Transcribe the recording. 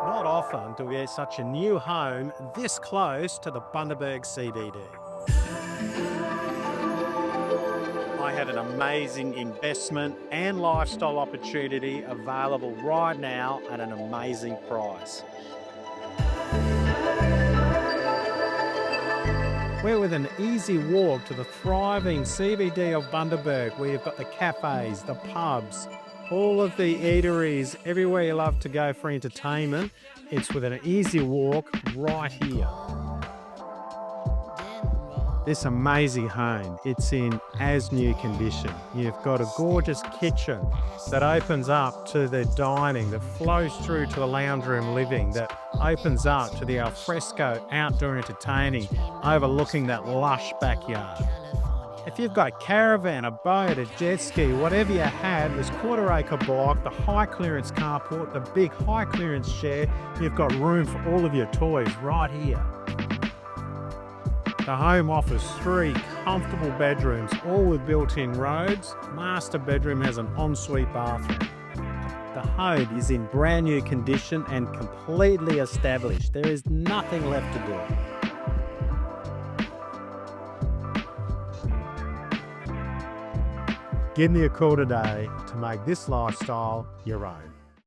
Not often do we get such a new home this close to the Bundaberg C.B.D. I had an amazing investment and lifestyle opportunity available right now at an amazing price. We're within an easy walk to the thriving CBD of Bundaberg, where you've got the cafes, the pubs, all of the eateries, everywhere you love to go for entertainment. It's within an easy walk right here. This amazing home, it's in as new condition. You've got a gorgeous kitchen that opens up to the dining, that flows through to the lounge room living, that opens up to the alfresco outdoor entertaining, overlooking that lush backyard. If you've got a caravan, a boat, a jet ski, whatever you have, this quarter-acre block, the high clearance carport, the big high clearance shed, you've got room for all of your toys right here. The home offers 3 comfortable bedrooms, all with built-in robes. Master bedroom has an ensuite bathroom. The home is in brand new condition and completely established. There is nothing left to do. Give me a call today to make this lifestyle your own.